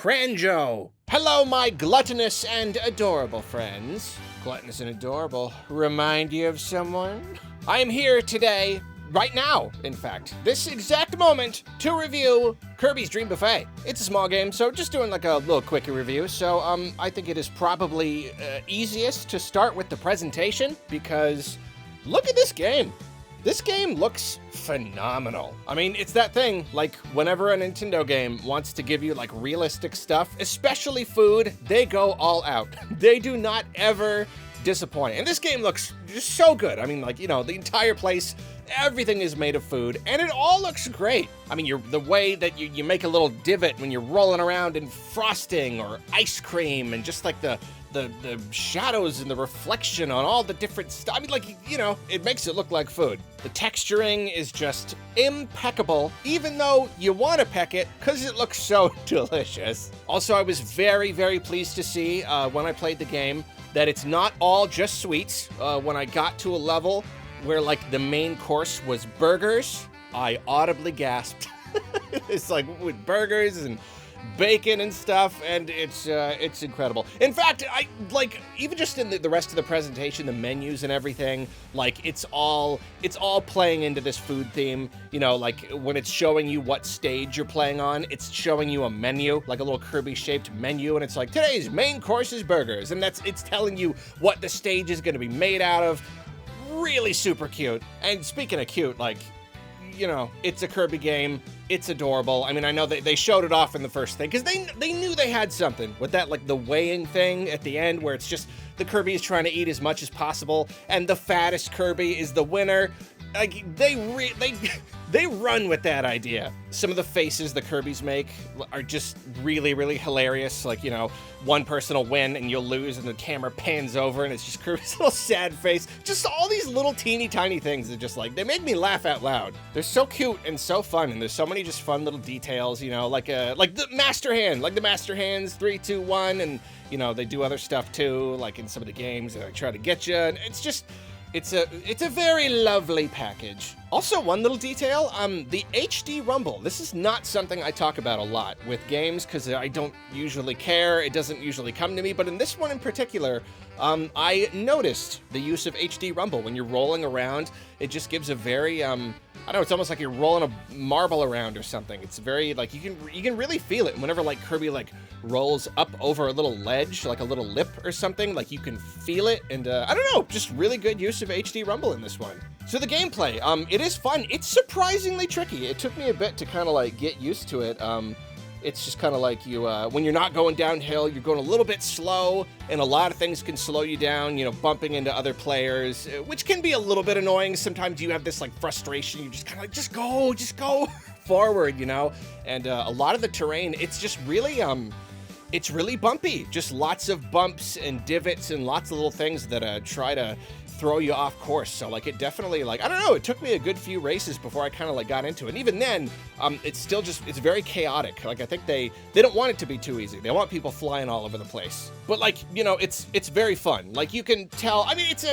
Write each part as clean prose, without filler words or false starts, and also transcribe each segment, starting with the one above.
Cranjo. Hello, my gluttonous and adorable friends. Gluttonous and adorable remind you of someone? I am here today, right now, in fact, this exact moment, to review Kirby's Dream Buffet. It's a small game, so just doing like a little quick review. So I think it is probably easiest to start with the presentation because look at this game. This game looks phenomenal. I mean, it's that thing, like, whenever a Nintendo game wants to give you, like, realistic stuff, especially food, they go all out. They do not ever disappoint. And this game looks just so good. I mean, like, you know, the entire place, everything is made of food, and it all looks great. I mean, the way that you make a little divot when you're rolling around in frosting or ice cream, and just like the shadows and the reflection on all the different stuff. I mean, like, you know, it makes it look like food. The texturing is just impeccable, even though you want to peck it because it looks so delicious. Also, I was very, very pleased to see when I played the game that it's not all just sweets. When I got to a level where, like, the main course was burgers, I audibly gasped. It's like with burgers and bacon and stuff, and it's incredible. In fact, I like, even just in the rest of the presentation, the menus and everything, like it's all playing into this food theme. You know, like when it's showing you what stage you're playing on, it's showing you a menu, like a little Kirby shaped menu, and it's like today's main course is burgers, and it's telling you what the stage is going to be made out of. Really super cute. And speaking of cute, like, you know, it's a Kirby game. It's adorable. I mean, I know they showed it off in the first thing because they knew they had something with that, like the weighing thing at the end where it's just the Kirby is trying to eat as much as possible and the fattest Kirby is the winner. Like they run with that idea. Some of the faces the Kirbys make are just really, really hilarious. Like, you know, one person will win and you'll lose and the camera pans over and it's just Kirby's little sad face. Just all these little teeny tiny things that just like, they make me laugh out loud. They're so cute and so fun, and there's so many just fun little details, you know, like the Master Hand, like the Master Hands 3, 2, 1, and you know, they do other stuff too, like in some of the games that I try to get you, and it's just, it's a very lovely package. Also, one little detail, the HD rumble. This is not something I talk about a lot with games because I don't usually care. It doesn't usually come to me, but in this one in particular, I noticed the use of HD rumble. When you're rolling around, it just gives a very, I don't know, it's almost like you're rolling a marble around or something. It's very, like, you can really feel it. Whenever, like, Kirby, like, rolls up over a little ledge, like a little lip or something, like, you can feel it. And, I don't know, just really good use of HD rumble in this one. So the gameplay, it is fun. It's surprisingly tricky. It took me a bit to kind of, like, get used to it. It's just kind of like you, when you're not going downhill, you're going a little bit slow, and a lot of things can slow you down, you know, bumping into other players, which can be a little bit annoying. Sometimes you have this, like, frustration. You just kind of like, just go forward, you know? And a lot of the terrain, it's just really, it's really bumpy. Just lots of bumps and divots and lots of little things that try to throw you off course. So, like, it definitely, like, I don't know, it took me a good few races before I kind of, like, got into it. And even then, it's still just, it's very chaotic. Like, I think they don't want it to be too easy. They want people flying all over the place. But, like, you know, it's very fun. Like, you can tell, I mean, it's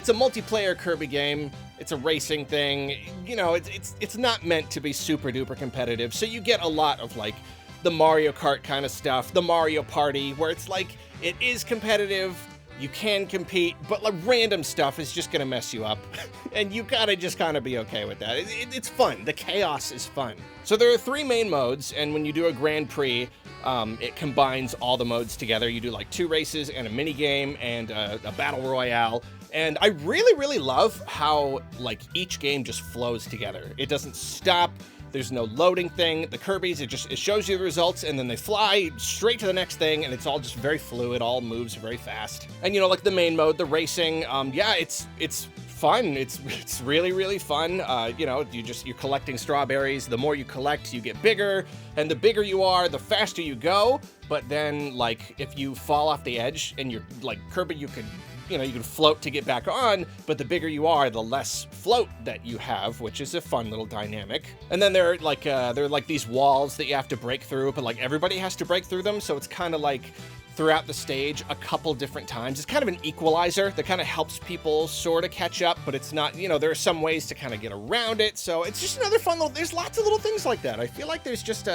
a multiplayer Kirby game. It's a racing thing. You know, it's not meant to be super duper competitive. So you get a lot of, like, the Mario Kart kind of stuff, the Mario Party, where it's like, it is competitive. You can compete, but like random stuff is just gonna mess you up. And you gotta just kind of be okay with that. It's fun. The chaos is fun. So there are 3 main modes, and when you do a Grand Prix, it combines all the modes together. You do like 2 races and a mini game and a battle royale. And I really, really love how like each game just flows together. It doesn't stop. There's no loading thing. The Kirbys, it shows you the results, and then they fly straight to the next thing, and it's all just very fluid, all moves very fast. And, you know, like the main mode, the racing, yeah, it's fun. It's really, really fun. You know, you're collecting strawberries. The more you collect, you get bigger, and the bigger you are, the faster you go. But then, like, if you fall off the edge, and you're, like, Kirby, you can float to get back on, but the bigger you are, the less float that you have, which is a fun little dynamic. And then there are like these walls that you have to break through, but like everybody has to break through them, so it's kind of like throughout the stage a couple different times. It's kind of an equalizer that kind of helps people sort of catch up, but it's not, you know, there are some ways to kind of get around it, so it's just another fun little, there's lots of little things like that. I feel like there's just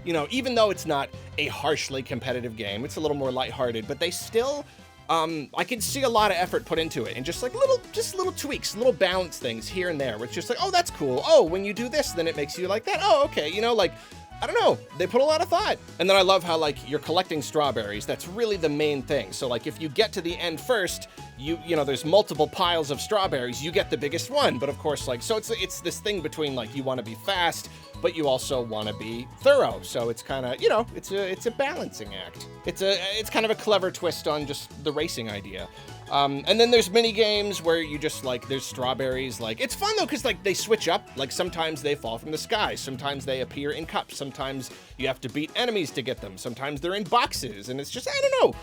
You know, even though it's not a harshly competitive game, it's a little more lighthearted, but they still, I can see a lot of effort put into it, and just like little tweaks, little balance things here and there, where it's just like, oh, that's cool. Oh, when you do this, then it makes you like that. Oh, okay. You know, like, I don't know, they put a lot of thought. And then I love how, like, you're collecting strawberries. That's really the main thing. So, like, if you get to the end first, you know, there's multiple piles of strawberries, you get the biggest one. But of course, like, so it's this thing between, like, you want to be fast, but you also want to be thorough. So it's kind of, you know, it's a balancing act. It's kind of a clever twist on just the racing idea. And then there's mini games where you just, like, there's strawberries. Like, it's fun though, because, like, they switch up. Like, sometimes they fall from the sky, sometimes they appear in cups, sometimes you have to beat enemies to get them, sometimes they're in boxes, and it's just, I don't know,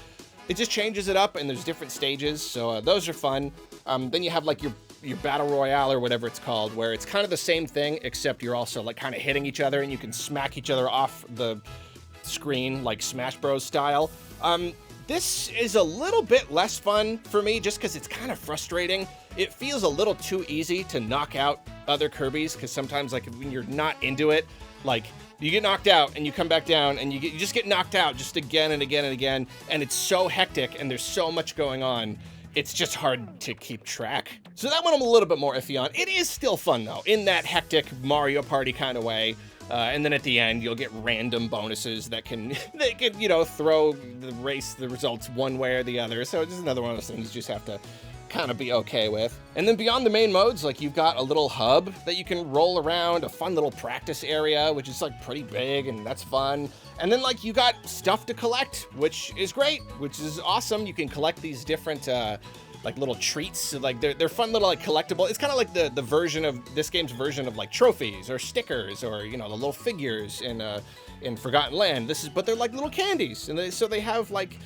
it just changes it up, and there's different stages. So those are fun. Then you have, like, your battle royale or whatever it's called, where it's kind of the same thing, except you're also, like, kind of hitting each other, and you can smack each other off the screen, like Smash Bros style. This is a little bit less fun for me, just because it's kind of frustrating. It feels a little too easy to knock out other Kirbys, because sometimes, like, when you're not into it, like, you get knocked out and you come back down and you just get knocked out just again and again and again, and it's so hectic and there's so much going on. It's just hard to keep track. So that one I'm a little bit more iffy on. It is still fun though, in that hectic Mario Party kind of way. And then at the end, you'll get random bonuses that can, you know, throw the results one way or the other. So it's just another one of those things you just have to kind of be okay with. And then beyond the main modes, like, you've got a little hub that you can roll around, a fun little practice area, which is, like, pretty big, and that's fun. And then, like, you got stuff to collect, which is great, which is awesome. You can collect these different, like, little treats. So, like, they're fun little, like, collectible. It's kind of like the version of this game's version of, like, trophies or stickers, or, you know, the little figures in Forgotten Land. But they're like little candies, and so they have, like,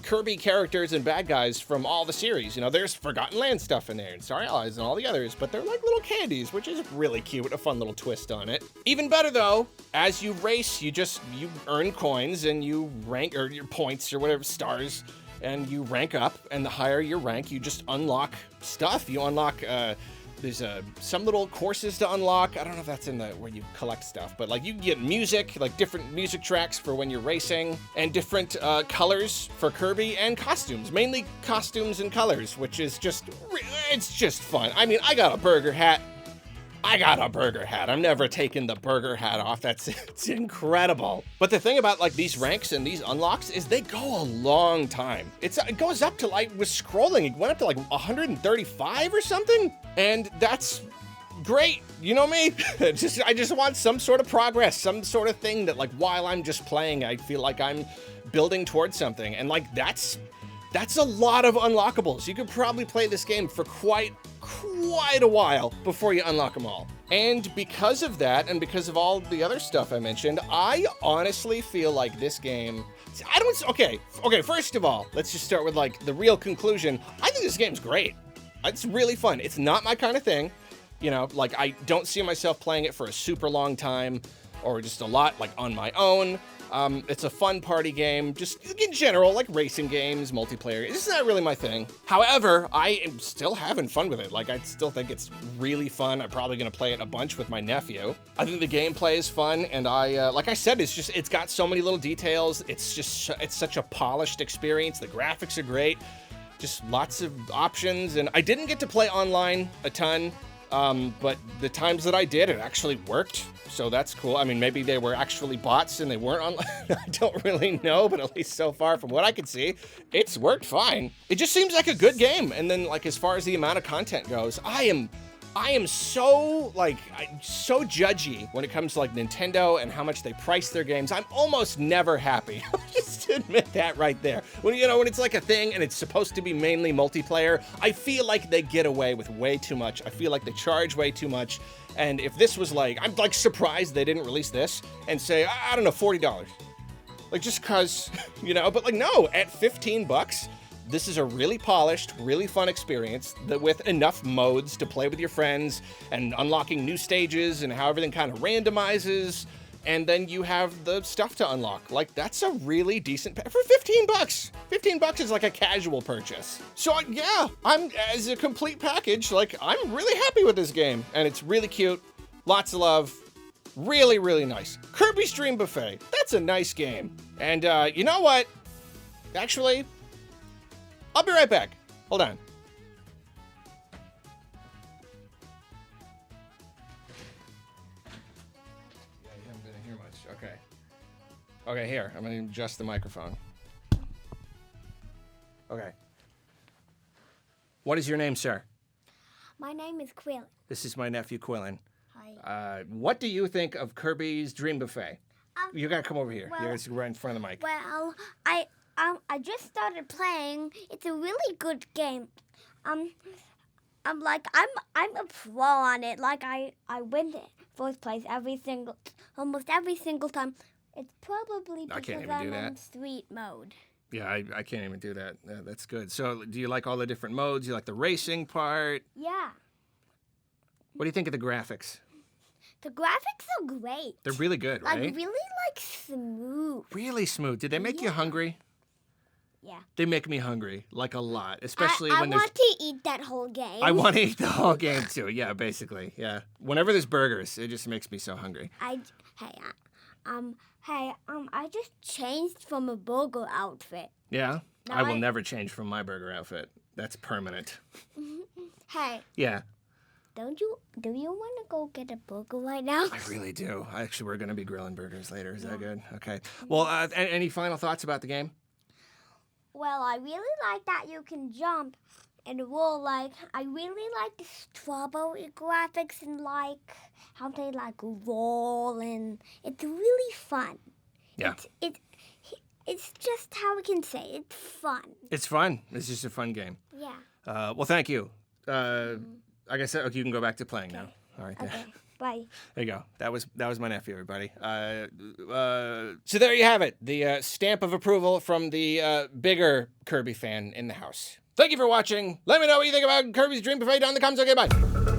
Kirby characters and bad guys from all the series. You know, there's Forgotten Land stuff in there, and Starry Allies and all the others, but they're like little candies, which is really cute, a fun little twist on it. Even better though, as you race, you earn coins, and you rank, or your points, or whatever, stars, and you rank up, and the higher your rank, you just unlock stuff. You unlock, there's some little courses to unlock. I don't know if that's in where you collect stuff, but, like, you get music, like different music tracks for when you're racing, and different colors for Kirby, and costumes, mainly costumes and colors, which is it's just fun. I mean, I got a burger hat. I'm never taking the burger hat off. It's incredible. But the thing about, like, these ranks and these unlocks is they go a long time. It goes up to, like, with scrolling, it went up to like 135 or something. And that's great. You know me? I just want some sort of progress, some sort of thing that, like, while I'm just playing, I feel like I'm building towards something. And, like, that's a lot of unlockables. You could probably play this game for quite a while before you unlock them all. And because of that, and because of all the other stuff I mentioned, I honestly feel like this game, okay, first of all, let's just start with, like, the real conclusion. I think this game's great. It's really fun. It's not my kind of thing. You know, like, I don't see myself playing it for a super long time, or just a lot, like, on my own. It's a fun party game, just in general, like racing games, multiplayer. It's not really my thing. However, I am still having fun with it. Like, I still think it's really fun. I'm probably gonna play it a bunch with my nephew. I think the gameplay is fun, and like I said, it's got so many little details. It's such a polished experience. The graphics are great. Just lots of options, and I didn't get to play online a ton, but the times that I did, it actually worked. So that's cool. I mean, maybe they were actually bots and they weren't online. I don't really know, but at least so far from what I could see, it's worked fine. It just seems like a good game. And then, like, as far as the amount of content goes, I am so, like, so judgy when it comes to, like, Nintendo and how much they price their games. I'm almost never happy. Just admit that right there. When it's like a thing and it's supposed to be mainly multiplayer, I feel like they get away with way too much. I feel like they charge way too much. And if this was, like, I'm, like, surprised they didn't release this and say, I don't know, $40. Like, just cause, you know, but, like, no, at 15 bucks, this is a really polished, really fun experience that with enough modes to play with your friends and unlocking new stages and how everything kind of randomizes. And then you have the stuff to unlock. Like, that's a really decent for 15 bucks. 15 bucks is like a casual purchase. So yeah, as a complete package, like, I'm really happy with this game, and it's really cute. Lots of love. Really, really nice. Kirby's Dream Buffet. That's a nice game. And you know what? Actually, I'll be right back. Hold on. Yeah, you haven't been in here much. Okay. Okay, here. I'm going to adjust the microphone. Okay. What is your name, sir? My name is Quillen. This is my nephew, Quillen. Hi. What do you think of Kirby's Dream Buffet? You gotta come over here. well- You're right in front of the mic. Well, I just started playing. It's a really good game. I'm a pro on it. Like I win first place almost every single time. It's probably I because can't even I'm do that. in street mode. Yeah, I can't even do that. That's good. So, do you like all the different modes? You like the racing part? Yeah. What do you think of the graphics? The graphics are great. They're really good, right? Like really smooth. Really smooth. Did they make you hungry? Yeah. They make me hungry, like a lot, especially I when there's. want to eat that whole game. I want to eat the whole game too. Yeah, basically. Yeah. Whenever there's burgers, it just makes me so hungry. I just changed from a burger outfit. Yeah. No, I will never change from my burger outfit. That's permanent. Hey, Yeah. do you want to go get a burger right now? I really do. Actually, we're going to be grilling burgers later. Is that good? Okay. Well, any final thoughts about the game? Well, I really like that you can jump and roll. Like, I really like the strawberry graphics and like how they like roll, and it's really fun. Yeah. It's just how we can say it's fun. It's fun. It's just a fun game. Yeah. Well, thank you. Like I said, okay, you can go back to playing now. All right. Okay. Bye. There you go. That was my nephew, everybody. So there you have it. The stamp of approval from the bigger Kirby fan in the house. Thank you for watching. Let me know what you think about Kirby's Dream Buffet down in the comments. Okay, bye.